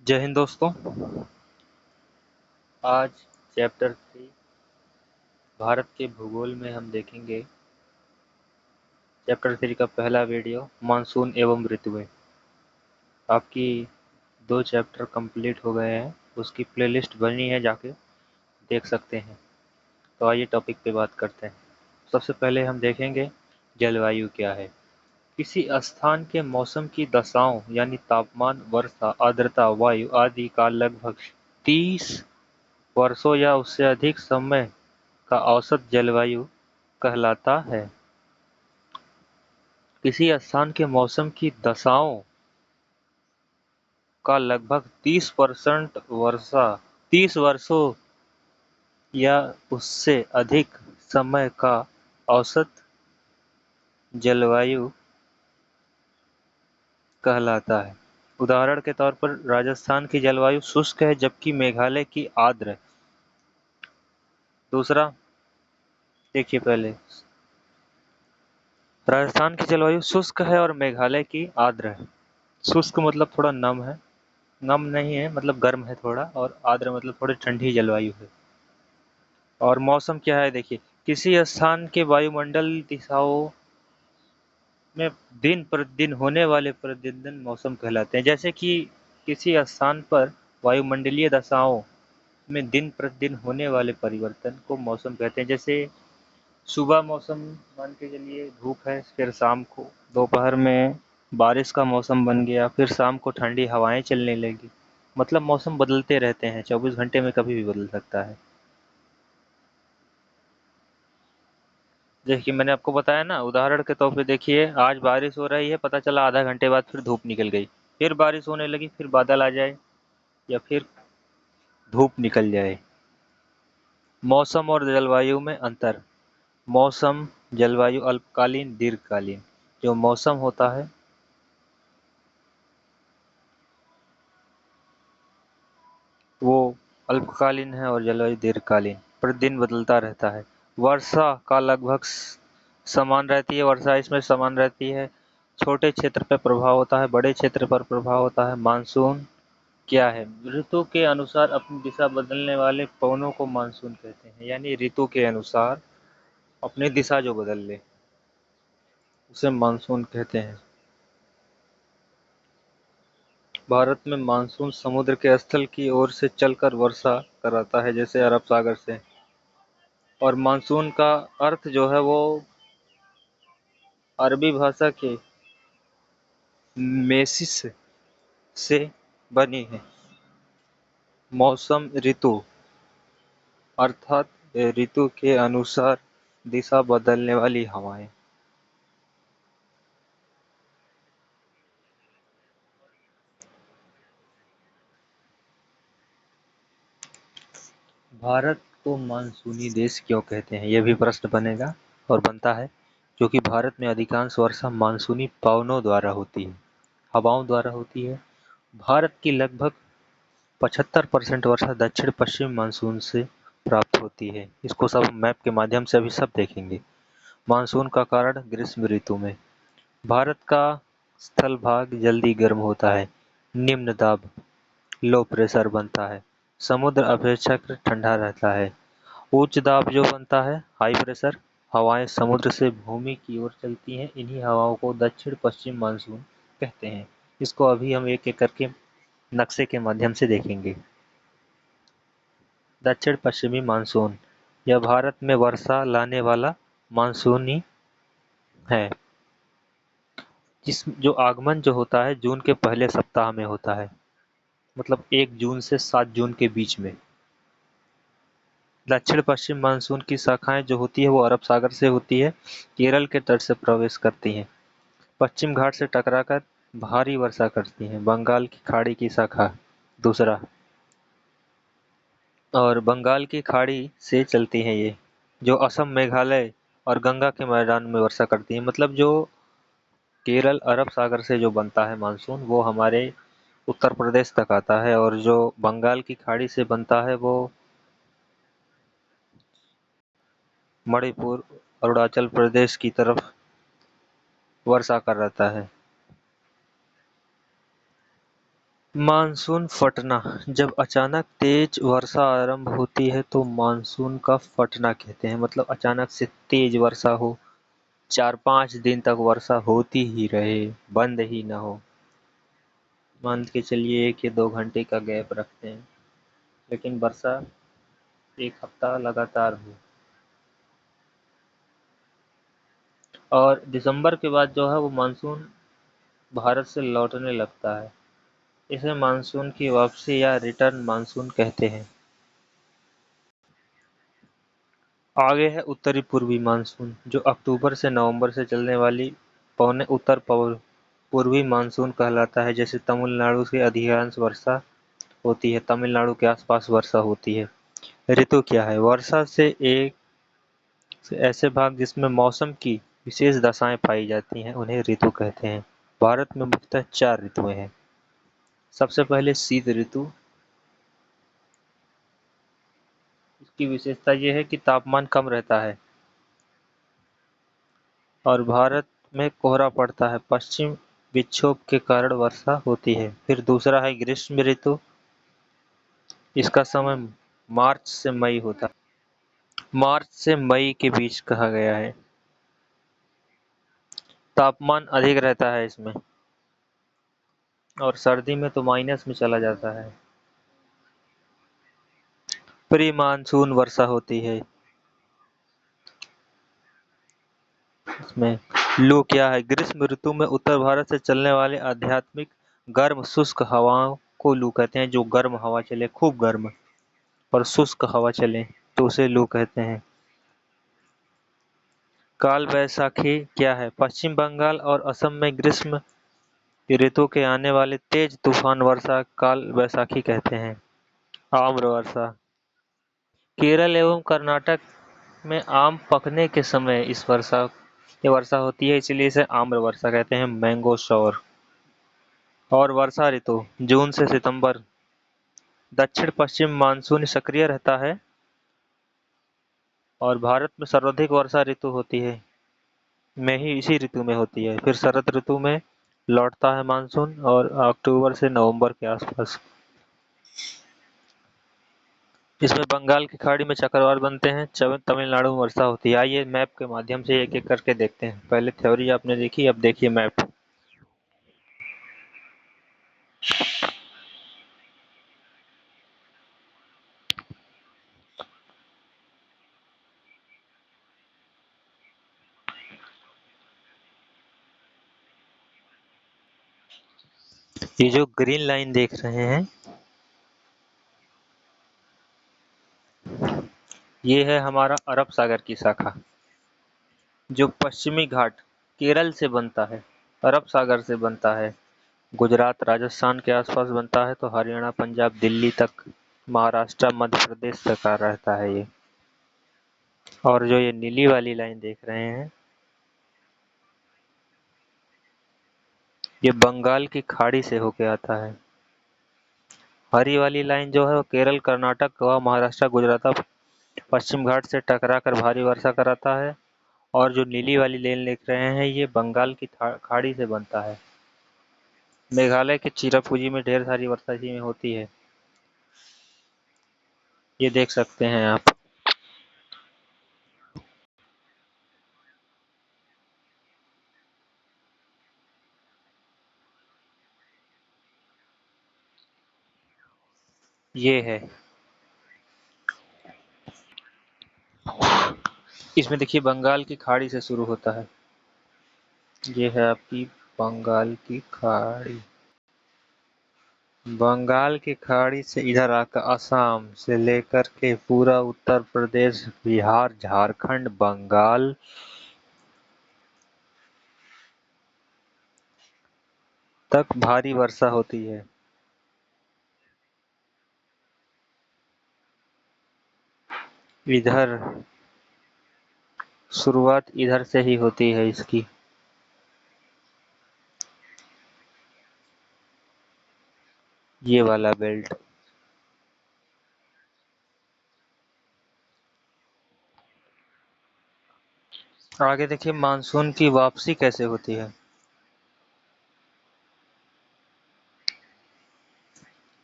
जय हिंद दोस्तों। आज चैप्टर 3 भारत के भूगोल में हम देखेंगे चैप्टर 3 का पहला वीडियो मानसून एवं ऋतुएं। आपकी 2 चैप्टर कंप्लीट हो गए हैं, उसकी प्लेलिस्ट बनी है, जाके देख सकते हैं। तो आइए टॉपिक पे बात करते हैं। सबसे पहले हम देखेंगे जलवायु क्या है। किसी स्थान के मौसम की दशाओं यानी तापमान, वर्षा, आर्द्रता, वायु आदि का लगभग 30 वर्षों या उससे अधिक समय का औसत जलवायु कहलाता है। किसी स्थान के मौसम की दशाओं का लगभग 30 वर्षों या उससे अधिक समय का औसत जलवायु कहलाता है। उदाहरण के तौर पर राजस्थान की जलवायु शुष्क है, जबकि मेघालय की आर्द्र है। दूसरा देखिए, पहले राजस्थान की जलवायु शुष्क है और मेघालय की आर्द्र है। शुष्क मतलब थोड़ा नम है, नम नहीं है मतलब गर्म है थोड़ा, और आर्द्र मतलब थोड़ी ठंडी जलवायु है। और मौसम क्या है देखिए, किसी स्थान के वायुमंडल दिशाओं में दिन प्रतिदिन होने वाले प्रतिदिन मौसम कहलाते हैं। जैसे कि किसी स्थान पर वायुमंडलीय दशाओं में दिन प्रतिदिन होने वाले परिवर्तन को मौसम कहते हैं। जैसे सुबह मौसम मान के चलिए धूप है, फिर शाम को दोपहर में बारिश का मौसम बन गया, फिर शाम को ठंडी हवाएं चलने लगी। मतलब मौसम बदलते रहते हैं, 24 घंटे में कभी भी बदल सकता है। जैसे कि मैंने आपको बताया ना, उदाहरण के तौर पे देखिए, आज बारिश हो रही है, पता चला आधा घंटे बाद फिर धूप निकल गई, फिर बारिश होने लगी, फिर बादल आ जाए या फिर धूप निकल जाए। मौसम और जलवायु में अंतर। मौसम, जलवायु अल्पकालीन, दीर्घकालीन। जो मौसम होता है वो अल्पकालीन है और जलवायु दीर्घकालीन, प्रतिदिन बदलता रहता है। वर्षा का लगभग समान रहती है, वर्षा इसमें समान रहती है। छोटे क्षेत्र पर प्रभाव होता है, बड़े क्षेत्र पर प्रभाव होता है। मानसून क्या है? ऋतु के अनुसार अपनी दिशा बदलने वाले पवनों को मानसून कहते हैं। यानी ऋतु के अनुसार अपनी दिशा जो बदल ले उसे मानसून कहते हैं। भारत में मानसून समुद्र के स्थल की ओर से चलकर वर्षा कराता है, जैसे अरब सागर से। और मानसून का अर्थ जो है वो अरबी भाषा के मेसिस से बनी है। मौसम, ऋतु अर्थात ऋतु के अनुसार दिशा बदलने वाली हवाएं। भारत को मानसूनी देश क्यों कहते हैं, यह भी प्रश्न बनेगा और बनता है। क्योंकि भारत में अधिकांश वर्षा मानसूनी पवनों द्वारा होती है, हवाओं द्वारा होती है। भारत की लगभग 75% वर्षा दक्षिण पश्चिम मानसून से प्राप्त होती है। इसको सब मैप के माध्यम से अभी सब देखेंगे। मानसून का कारण ग्रीष्म ऋतु में भारत का स्थल भाग जल्दी गर्म होता है, निम्न दाब लो प्रेशर बनता है, समुद्र अपेक्षाकृत ठंडा रहता है। उच्च दाब जो बनता है हाई प्रेशर, हवाएं समुद्र से भूमि की ओर चलती हैं। इन्हीं हवाओं को दक्षिण पश्चिम मानसून कहते हैं। इसको अभी हम एक एक करके नक्शे के माध्यम से देखेंगे। दक्षिण पश्चिमी मानसून, यह भारत में वर्षा लाने वाला मानसूनी है। जो आगमन जो होता है जून के पहले सप्ताह में होता है, मतलब 1 जून से 7 जून के बीच में। दक्षिण पश्चिम मानसून की शाखाएं जो होती है वो अरब सागर से होती है, केरल के तट से प्रवेश करती हैं, पश्चिम घाट से टकराकर भारी वर्षा करती हैं। बंगाल की खाड़ी की शाखा दूसरा, और बंगाल की खाड़ी से चलती हैं ये, जो असम, मेघालय और गंगा के मैदान में वर्षा करती हैं। मतलब जो केरल अरब सागर से जो बनता है मानसून, वो हमारे उत्तर प्रदेश तक आता है, और जो बंगाल की खाड़ी से बनता है वो मणिपुर, अरुणाचल प्रदेश की तरफ वर्षा कर रहता है। मानसून फटना, जब अचानक तेज वर्षा आरंभ होती है तो मानसून का फटना कहते हैं। मतलब अचानक से तेज वर्षा हो, 4-5 दिन तक वर्षा होती ही रहे, बंद ही ना हो। मान के चलिए 1 या 2 घंटे का गैप रखते हैं, लेकिन वर्षा 1 हफ्ता लगातार हो। और दिसंबर के बाद जो है वो मानसून भारत से लौटने लगता है। इसे मानसून की वापसी या रिटर्न मानसून कहते हैं। आगे है उत्तरी पूर्वी मानसून, जो अक्टूबर से नवंबर से चलने वाली पौने उत्तर पूर्वी मानसून कहलाता है। जैसे तमिलनाडु से अधिकांश वर्षा होती है, तमिलनाडु के आसपास वर्षा होती है। ऋतु क्या है? वर्षा से ऐसे भाग जिसमें मौसम की विशेष दशाएं पाई जाती हैं उन्हें ऋतु कहते हैं। भारत में मुख्यतः 4 ऋतुएं हैं। सबसे पहले शीत ऋतु। इसकी विशेषता ये है कि तापमान कम रहता है और भारत में कोहरा पड़ता है। पश्चिम विक्षोभ के कारण वर्षा होती है। फिर दूसरा है ग्रीष्म ऋतु। इसका समय मार्च से मई होता है। मार्च से मई के बीच कहा गया है। तापमान अधिक रहता है इसमें और सर्दी में तो माइनस में चला जाता है। प्री मानसून वर्षा होती है। इसमें लू क्या है? ग्रीष्म ऋतु में उत्तर भारत से चलने वाले आध्यात्मिक गर्म शुष्क हवाओं को लू कहते हैं। जो गर्म हवा चले, खूब गर्म और शुष्क हवा चले तो उसे लू कहते हैं। काल वैसाखी क्या है? पश्चिम बंगाल और असम में ग्रीष्म ऋतु के आने वाले तेज तूफान वर्षा काल वैसाखी कहते हैं। आम्र वर्षा, केरल एवं कर्नाटक में आम पकने के समय ये वर्षा होती है, इसलिए इसे आम्र वर्षा कहते हैं, मैंगो शॉवर। और वर्षा ऋतु जून से सितंबर। दक्षिण पश्चिम मानसून सक्रिय रहता है और भारत में सर्वाधिक वर्षा ऋतु होती है में ही इसी ऋतु में होती है। फिर शरद ऋतु में लौटता है मानसून और अक्टूबर से नवंबर के आसपास। इसमें बंगाल की खाड़ी में चक्रवात बनते हैं, तमिलनाडु में वर्षा होती है। आइए मैप के माध्यम से एक एक करके देखते हैं। पहले थ्योरी आपने देखी, अब देखिए मैप। ये जो ग्रीन लाइन देख रहे हैं, ये है हमारा अरब सागर की शाखा, जो पश्चिमी घाट केरल से बनता है, अरब सागर से बनता है, गुजरात राजस्थान के आसपास बनता है, तो हरियाणा पंजाब दिल्ली तक, महाराष्ट्र मध्य प्रदेश तक आ रहता है ये। और जो ये नीली वाली लाइन देख रहे हैं, ये बंगाल की खाड़ी से होके आता है। हरी वाली लाइन जो है वो केरल कर्नाटक गोवा महाराष्ट्र गुजरात पश्चिम घाट से टकरा कर भारी वर्षा कराता है। और जो नीली वाली लेन देख रहे हैं, ये बंगाल की खाड़ी से बनता है। मेघालय के चिरापुंजी में ढेर सारी वर्षा इसी में होती है, ये देख सकते हैं आप। ये है, इसमें देखिए बंगाल की खाड़ी से शुरू होता है। ये है आपकी बंगाल की खाड़ी। बंगाल की खाड़ी से इधर आकर असम से लेकर के पूरा उत्तर प्रदेश, बिहार, झारखंड, बंगाल तक भारी वर्षा होती है। इधर शुरुआत इधर से ही होती है इसकी। ये वाला बेल्ट। आगे देखिए मानसून की वापसी कैसे होती है।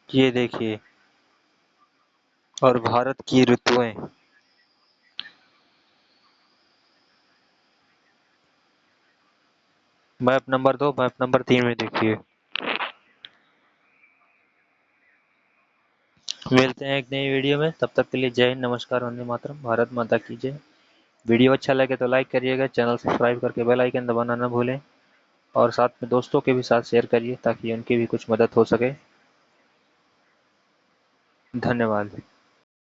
ये देखिए, और भारत की ऋतुएं। मैप नंबर 2, मैप नंबर 3 में देखिए। मिलते हैं एक नई वीडियो में, तब तक के लिए जय हिंद, नमस्कार, वंदे मातरम, भारत माता की जय। वीडियो अच्छा लगे तो लाइक करिएगा, चैनल सब्सक्राइब करके बेल आइकन दबाना न भूलें, और साथ में दोस्तों के भी साथ शेयर करिए ताकि उनकी भी कुछ मदद हो सके। धन्यवाद।